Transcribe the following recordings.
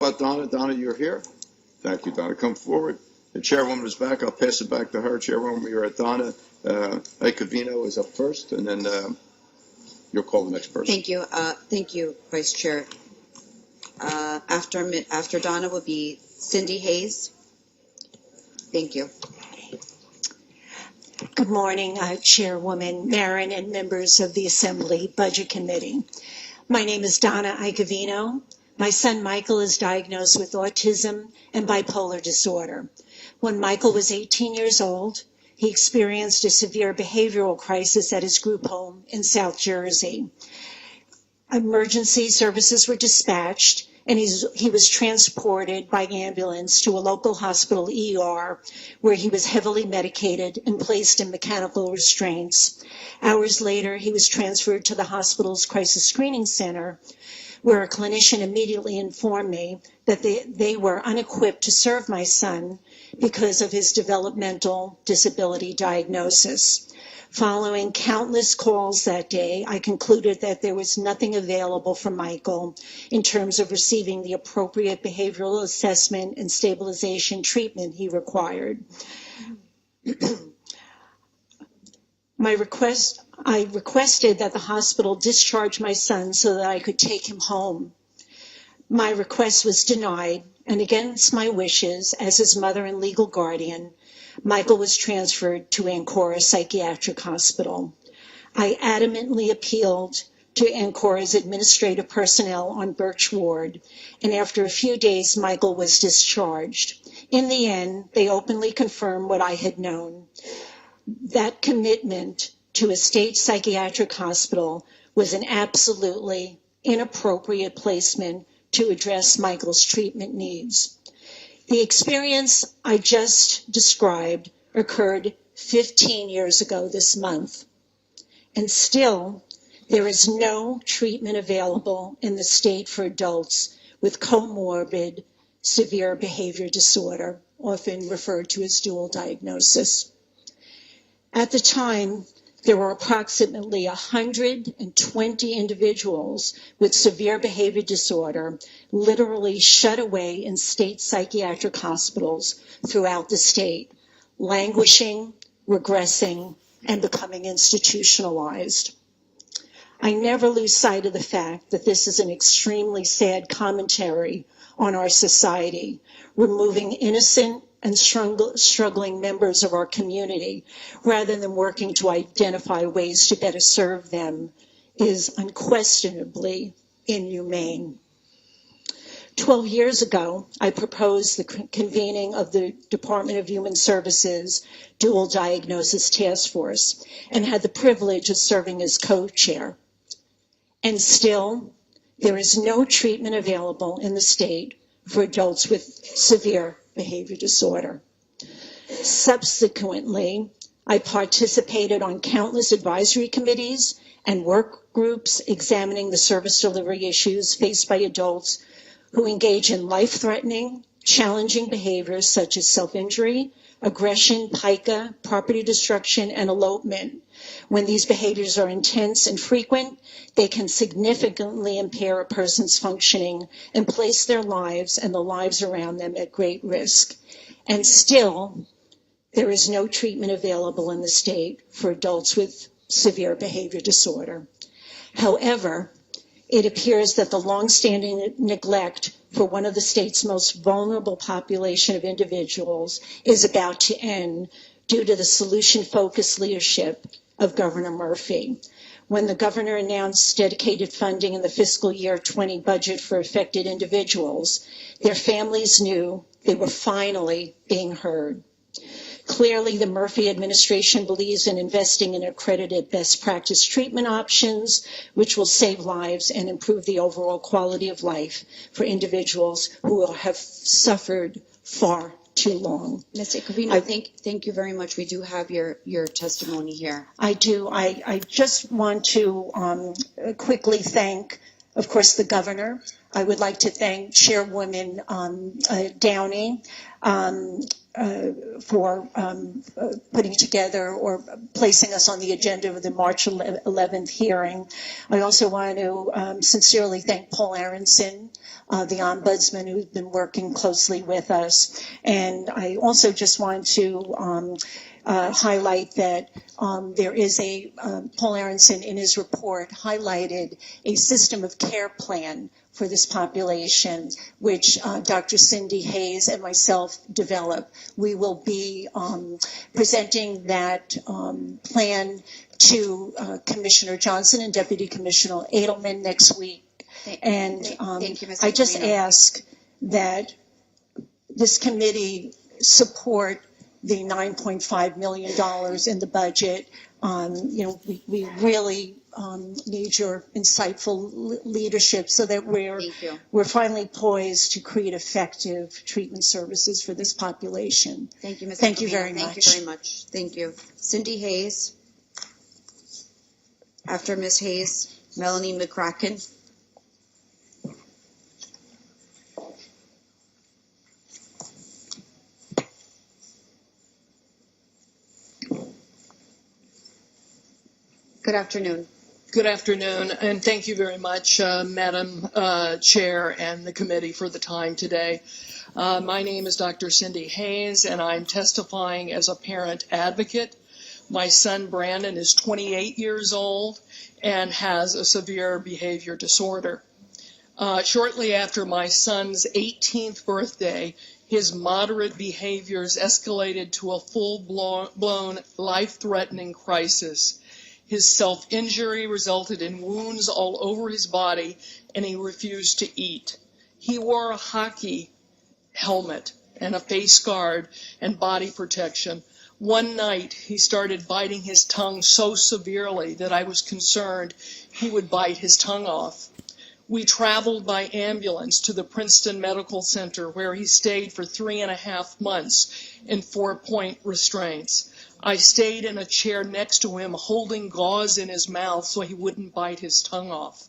about Donna? Donna, you're here. Thank you, Donna. Come forward. The chairwoman is back. I'll pass it back to her. Chairwoman, we are at Donna. Icavino is up first, and then you'll call the next person. Thank you, Vice Chair. After Donna will be Cindy Hayes. Thank you. Good morning, Chairwoman Marin and members of the Assembly Budget Committee. My name is Donna Icavino. My son Michael is diagnosed with autism and bipolar disorder. When Michael was 18 years old, he experienced a severe behavioral crisis at his group home in South Jersey. Emergency services were dispatched, and he was transported by ambulance to a local hospital ER where he was heavily medicated and placed in mechanical restraints. Hours later, he was transferred to the hospital's crisis screening center, where a clinician immediately informed me that they were unequipped to serve my son because of his developmental disability diagnosis. Following countless calls that day, I concluded that there was nothing available for Michael in terms of receiving the appropriate behavioral assessment and stabilization treatment he required. I requested that the hospital discharge my son so that I could take him home. My request was denied, and against my wishes, as his mother and legal guardian, Michael was transferred to Ancora Psychiatric Hospital. I adamantly appealed to Ancora's administrative personnel on Birch Ward, and after a few days, Michael was discharged. In the end, they openly confirmed what I had known. That commitment to a state psychiatric hospital was an absolutely inappropriate placement to address Michael's treatment needs. The experience I just described occurred 15 years ago this month, and still there is no treatment available in the state for adults with comorbid severe behavior disorder, often referred to as dual diagnosis. At the time, there were approximately 120 individuals with severe behavior disorder literally shut away in state psychiatric hospitals throughout the state, languishing, regressing, and becoming institutionalized. I never lose sight of the fact that this is an extremely sad commentary on our society, removing innocent and struggling members of our community, rather than working to identify ways to better serve them, is unquestionably inhumane. 12 years ago, I proposed the convening of the Department of Human Services Dual Diagnosis Task Force and had the privilege of serving as co-chair. And still, there is no treatment available in the state for adults with severe behavior disorder. Subsequently, I participated on countless advisory committees and work groups examining the service delivery issues faced by adults who engage in life-threatening, challenging behaviors such as self-injury, aggression, pica, property destruction, and elopement. When these behaviors are intense and frequent, they can significantly impair a person's functioning and place their lives and the lives around them at great risk. And still, there is no treatment available in the state for adults with severe behavior disorder. However, it appears that the longstanding neglect for one of the state's most vulnerable population of individuals is about to end due to the solution-focused leadership of Governor Murphy. When the governor announced dedicated funding in the fiscal year 20 budget for affected individuals, their families knew they were finally being heard. Clearly, the Murphy administration believes in investing in accredited best practice treatment options, which will save lives and improve the overall quality of life for individuals who will have suffered far too long. Ms. Icavino, thank you very much. We do have your testimony here. I do. I just want to quickly thank, of course, the governor I would like to thank Chairwoman Downey for putting together or placing us on the agenda of the March 11th hearing. I also want to sincerely thank Paul Aronson, the Ombudsman, who's been working closely with us. And I also just want to highlight that there is a, Paul Aronson in his report highlighted a system of care plan for this population, which Dr. Cindy Hayes and myself developed. We will be presenting that plan to Commissioner Johnson and Deputy Commissioner Edelman next week. And Thank you, Ms. I just Aquino. ask that this committee support the $9.5 million in the budget. We really need your insightful leadership so that we're finally poised to create effective treatment services for this population. Thank you, Ms. Thank you Aquino. very Thank much. you very much. Thank you. Cindy Hayes. After Ms. Hayes, Melanie McCracken. Good afternoon. Good afternoon, and thank you very much, Madam Chair and the committee for the time today. My name is Dr. Cindy Hayes, and I'm testifying as a parent advocate. My son Brandon is 28 years old and has a severe behavior disorder. Shortly after my son's 18th birthday, his moderate behaviors escalated to a full-blown, life-threatening crisis. His self-injury resulted in wounds all over his body, and he refused to eat. He wore a hockey helmet and a face guard and body protection. One night, he started biting his tongue so severely that I was concerned he would bite his tongue off. We traveled by ambulance to the Princeton Medical Center, where he stayed for 3.5 months in 4-point restraints. I stayed in a chair next to him, holding gauze in his mouth so he wouldn't bite his tongue off.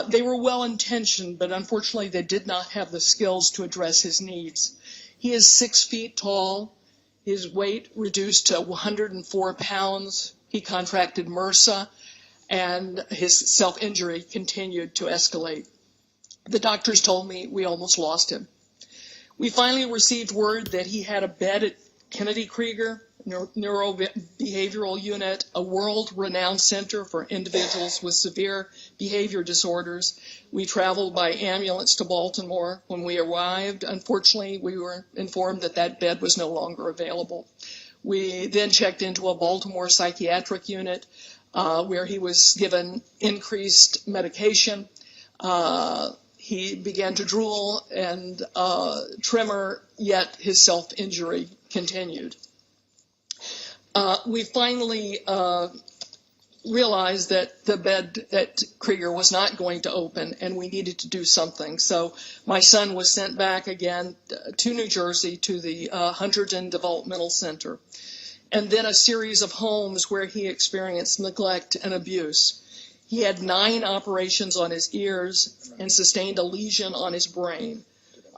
They were well-intentioned, but unfortunately they did not have the skills to address his needs. He is 6 feet tall, his weight reduced to 104 pounds. He contracted MRSA, and his self-injury continued to escalate. The doctors told me we almost lost him. We finally received word that he had a bed at Kennedy Krieger Neurobehavioral Unit, a world-renowned center for individuals with severe behavior disorders. We traveled by ambulance to Baltimore. When we arrived, unfortunately, we were informed that that bed was no longer available. We then checked into a Baltimore psychiatric unit where he was given increased medication. He began to drool and tremor, yet his self-injury continued. We finally realized that the bed at Krieger was not going to open and we needed to do something. So my son was sent back again to New Jersey to the Hunterdon Developmental Center, and then a series of homes where he experienced neglect and abuse. He had 9 operations on his ears and sustained a lesion on his brain.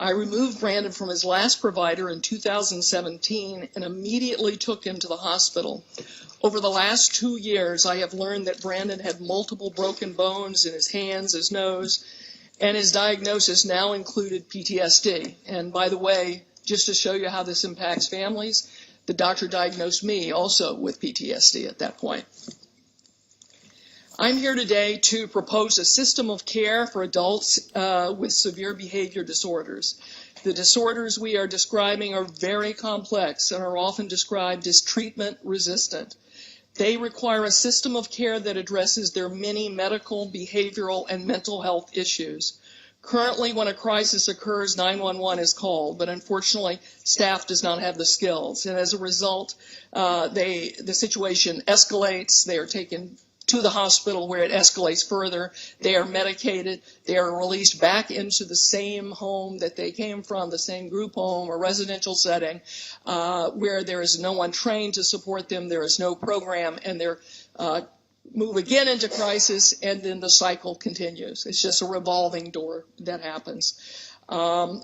I removed Brandon from his last provider in 2017 and immediately took him to the hospital. Over the last 2 years, I have learned that Brandon had multiple broken bones in his hands, his nose, and his diagnosis now included PTSD. And by the way, just to show you how this impacts families, the doctor diagnosed me also with PTSD at that point. I'm here today to propose a system of care for adults with severe behavior disorders. The disorders we are describing are very complex and are often described as treatment resistant. They require a system of care that addresses their many medical, behavioral, and mental health issues. Currently, when a crisis occurs, 911 is called, but unfortunately, staff does not have the skills. And as a result, the situation escalates. They are taken to the hospital where it escalates further. They are medicated. They are released back into the same home that they came from, the same group home or residential setting, where there is no one trained to support them. There is no program, and they're move again into crisis, and then the cycle continues. It's just a revolving door that happens. As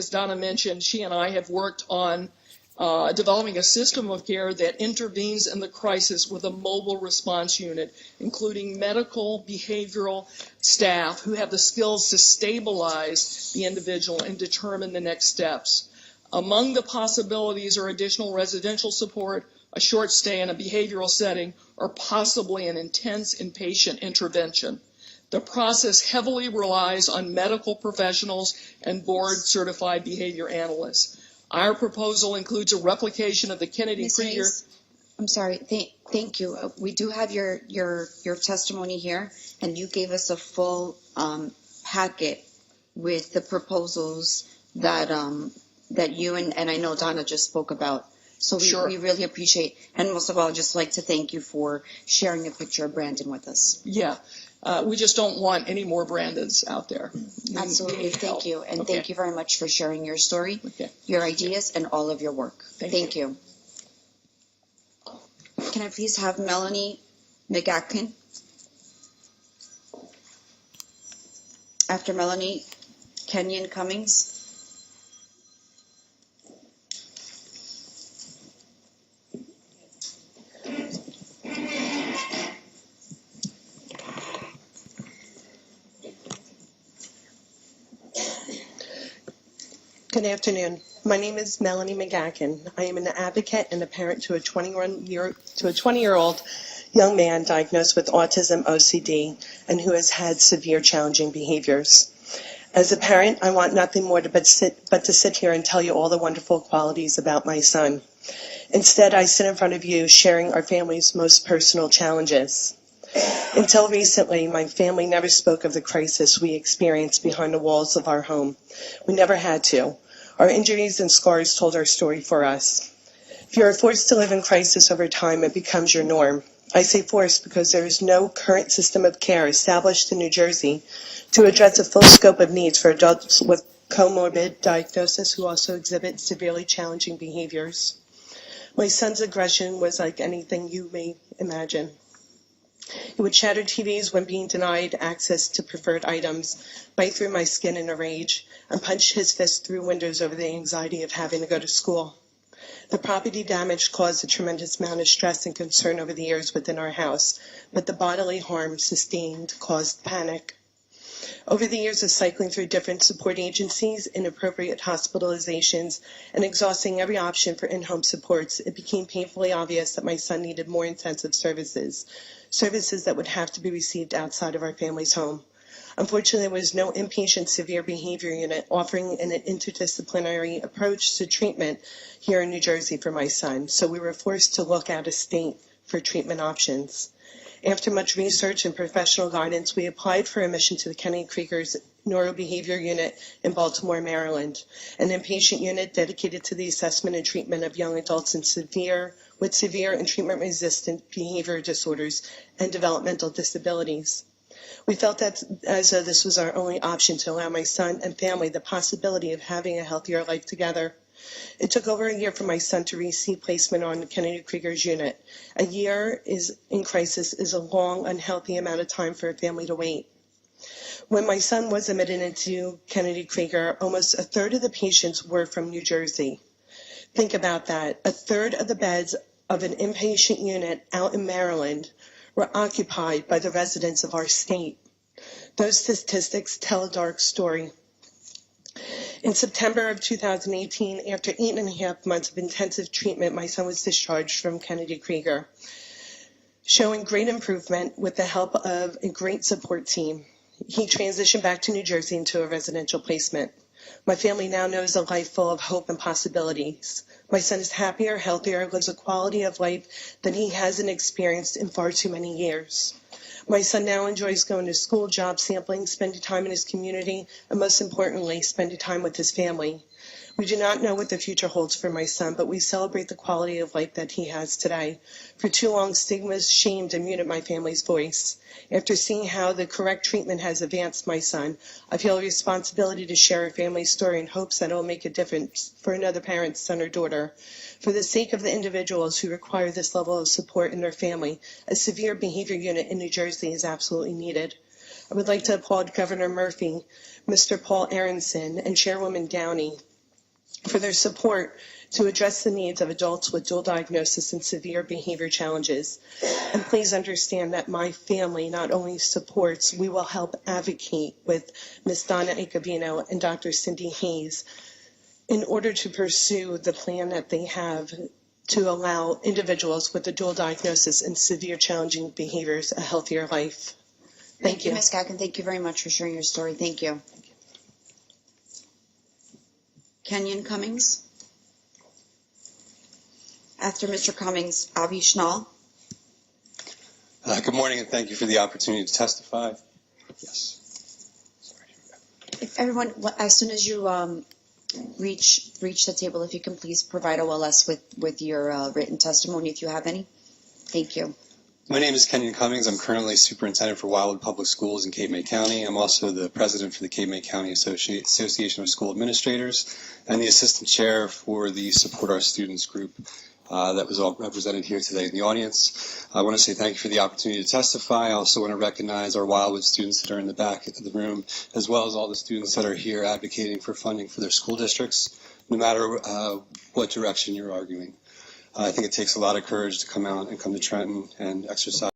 Donna mentioned, she and I have worked on developing a system of care that intervenes in the crisis with a mobile response unit, including medical, behavioral staff who have the skills to stabilize the individual and determine the next steps. Among the possibilities are additional residential support, a short stay in a behavioral setting, or possibly an intense inpatient intervention. The process heavily relies on medical professionals and board-certified behavior analysts. Our proposal includes a replication of the Kennedy Ms. Krieger. Hayes, I'm sorry. Thank you. We do have your testimony here, and you gave us a full packet with the proposals that you and I know Donna just spoke about. So Sure. we really appreciate, and most of all, I'd just like to thank you for sharing a picture of Brandon with us. Yeah, we just don't want any more Brandons out there. Absolutely, thank you, and Okay. thank you very much for sharing your story, Okay. your ideas, and all of your work. Thank you. Can I please have Melanie McGatkin? After Melanie, Kenyon Cummings. Good afternoon. My name is Melanie McGatkin. I am an advocate and a parent to a 20-year-old young man diagnosed with autism OCD and who has had severe challenging behaviors. As a parent, I want nothing more but to sit here and tell you all the wonderful qualities about my son. Instead, I sit in front of you sharing our family's most personal challenges. Until recently, my family never spoke of the crisis we experienced behind the walls of our home. We never had to. Our injuries and scars told our story for us. If you are forced to live in crisis over time, it becomes your norm. I say forced because there is no current system of care established in New Jersey to address a full scope of needs for adults with comorbid diagnosis who also exhibit severely challenging behaviors. My son's aggression was like anything you may imagine. He would shatter TVs when being denied access to preferred items, bite through my skin in a rage, and punch his fist through windows over the anxiety of having to go to school. The property damage caused a tremendous amount of stress and concern over the years within our house, but the bodily harm sustained caused panic. Over the years of cycling through different support agencies, inappropriate hospitalizations, and exhausting every option for in-home supports, it became painfully obvious that my son needed more intensive services that would have to be received outside of our family's home. Unfortunately, there was no inpatient severe behavior unit offering an interdisciplinary approach to treatment here in New Jersey for my son, so we were forced to look out of state for treatment options. After much research and professional guidance, we applied for admission to the Kennedy Krieger's Neurobehavior Unit in Baltimore, Maryland, an inpatient unit dedicated to the assessment and treatment of young adults with severe and treatment-resistant behavior disorders and developmental disabilities. We felt that as though this was our only option to allow my son and family the possibility of having a healthier life together. It took over a year for my son to receive placement on Kennedy Krieger's unit. A year in crisis is a long, unhealthy amount of time for a family to wait. When my son was admitted into Kennedy Krieger, almost a third of the patients were from New Jersey. Think about that. A third of the beds of an inpatient unit out in Maryland were occupied by the residents of our state. Those statistics tell a dark story. In September of 2018, after 8.5 months of intensive treatment, my son was discharged from Kennedy Krieger, showing great improvement with the help of a great support team. He transitioned back to New Jersey into a residential placement. My family now knows a life full of hope and possibilities. My son is happier, healthier, lives a quality of life that he hasn't experienced in far too many years. My son now enjoys going to school, job sampling, spending time in his community, and most importantly, spending time with his family. We do not know what the future holds for my son, but we celebrate the quality of life that he has today. For too long, stigmas shamed and muted my family's voice. After seeing how the correct treatment has advanced my son, I feel a responsibility to share our family's story in hopes that it will make a difference for another parent's son or daughter. For the sake of the individuals who require this level of support in their family, a severe behavior unit in New Jersey is absolutely needed. I would like to applaud Governor Murphy, Mr. Paul Aronson, and Chairwoman Downey for their support to address the needs of adults with dual diagnosis and severe behavior challenges. And please understand that my family not only supports, we will help advocate with Ms. Donna Icavino and Dr. Cindy Hayes in order to pursue the plan that they have to allow individuals with a dual diagnosis and severe challenging behaviors a healthier life. Thank you. Ms. Gacken. Thank you very much for sharing your story. Thank you. Kenyon Cummings. After Mr. Cummings, Avi Schnall. Good morning, and thank you for the opportunity to testify. Yes. Sorry. If everyone, as soon as you reach the table, if you can please provide OLS with your written testimony, if you have any. Thank you. My name is Kenyon Cummings. I'm currently superintendent for Wildwood Public Schools in Cape May County. I'm also the president for the Cape May County Association of School Administrators and the assistant chair for the Support Our Students group that was all represented here today in the audience. I want to say thank you for the opportunity to testify. I also want to recognize our Wildwood students that are in the back of the room, as well as all the students that are here advocating for funding for their school districts, no matter what direction you're arguing. I think it takes a lot of courage to come out and come to Trenton and exercise